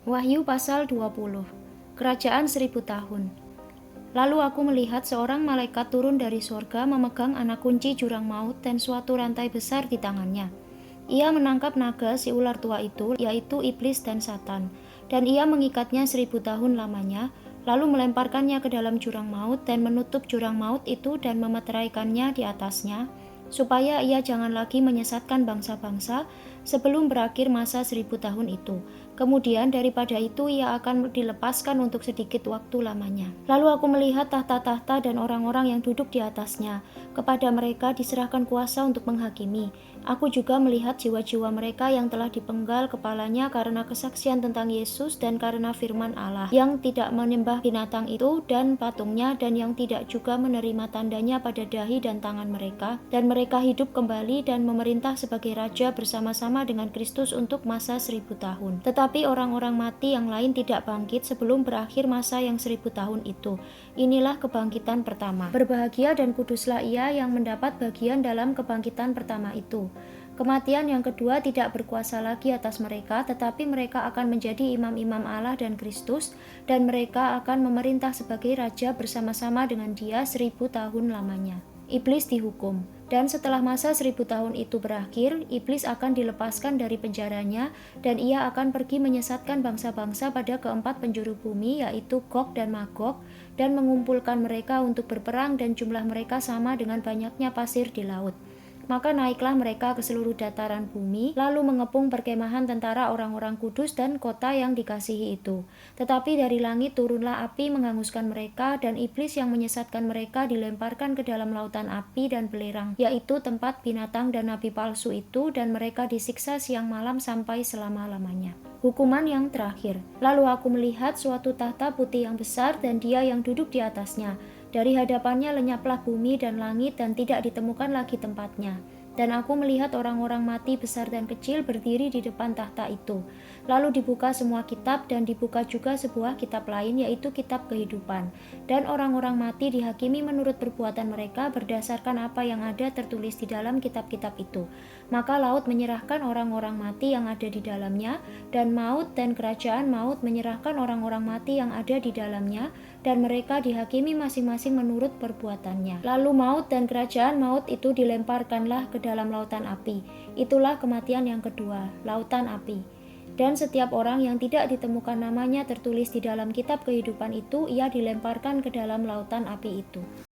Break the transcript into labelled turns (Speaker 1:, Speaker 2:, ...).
Speaker 1: Wahyu pasal 20. Kerajaan 1000 tahun. Lalu aku melihat seorang malaikat turun dari sorga memegang anak kunci jurang maut dan suatu rantai besar di tangannya. Ia menangkap naga si ular tua itu, yaitu iblis dan Satan, dan ia mengikatnya 1000 tahun lamanya, lalu melemparkannya ke dalam jurang maut dan menutup jurang maut itu dan memeteraikannya di atasnya, supaya ia jangan lagi menyesatkan bangsa-bangsa sebelum berakhir masa 1000 tahun itu. Kemudian daripada itu ia akan dilepaskan untuk sedikit waktu lamanya. Lalu aku melihat tahta-tahta dan orang-orang yang duduk di atasnya. Kepada mereka diserahkan kuasa untuk menghakimi. Aku juga melihat jiwa-jiwa mereka yang telah dipenggal kepalanya karena kesaksian tentang Yesus dan karena firman Allah, yang tidak menyembah binatang itu dan patungnya, dan yang tidak juga menerima tandanya pada dahi dan tangan mereka, dan mereka hidup kembali dan memerintah sebagai raja bersama-sama dengan Kristus untuk masa 1000 tahun. Tetapi orang-orang mati yang lain tidak bangkit sebelum berakhir masa yang 1000 tahun itu. Inilah kebangkitan pertama. Berbahagia dan kuduslah ia yang mendapat bagian dalam kebangkitan pertama itu. Kematian yang kedua tidak berkuasa lagi atas mereka, tetapi mereka akan menjadi imam-imam Allah dan Kristus, dan mereka akan memerintah sebagai raja bersama-sama dengan Dia 1000 tahun lamanya. Iblis dihukum, dan setelah masa 1000 tahun itu berakhir, iblis akan dilepaskan dari penjaranya, dan ia akan pergi menyesatkan bangsa-bangsa pada keempat penjuru bumi, yaitu Gog dan Magog, dan mengumpulkan mereka untuk berperang, dan jumlah mereka sama dengan banyaknya pasir di laut. Maka naiklah mereka ke seluruh dataran bumi, lalu mengepung perkemahan tentara orang-orang kudus dan kota yang dikasihi itu. Tetapi dari langit turunlah api menghanguskan mereka, dan iblis yang menyesatkan mereka dilemparkan ke dalam lautan api dan belerang, yaitu tempat binatang dan nabi palsu itu, dan mereka disiksa siang malam sampai selama-lamanya. Hukuman yang terakhir. Lalu aku melihat suatu tahta putih yang besar dan Dia yang duduk di atasnya. Dari hadapannya lenyaplah bumi dan langit dan tidak ditemukan lagi tempatnya. Dan aku melihat orang-orang mati besar dan kecil berdiri di depan tahta itu. Lalu dibuka semua kitab, dan dibuka juga sebuah kitab lain, yaitu kitab kehidupan. Dan orang-orang mati dihakimi menurut perbuatan mereka berdasarkan apa yang ada tertulis di dalam kitab-kitab itu. Maka laut menyerahkan orang-orang mati yang ada di dalamnya, dan maut dan kerajaan maut menyerahkan orang-orang mati yang ada di dalamnya, dan mereka dihakimi masing-masing menurut perbuatannya. Lalu maut dan kerajaan maut itu dilemparkanlah ke dalam lautan api. Itulah kematian yang kedua, lautan api. Dan setiap orang yang tidak ditemukan namanya tertulis di dalam kitab kehidupan itu, ia dilemparkan ke dalam lautan api itu.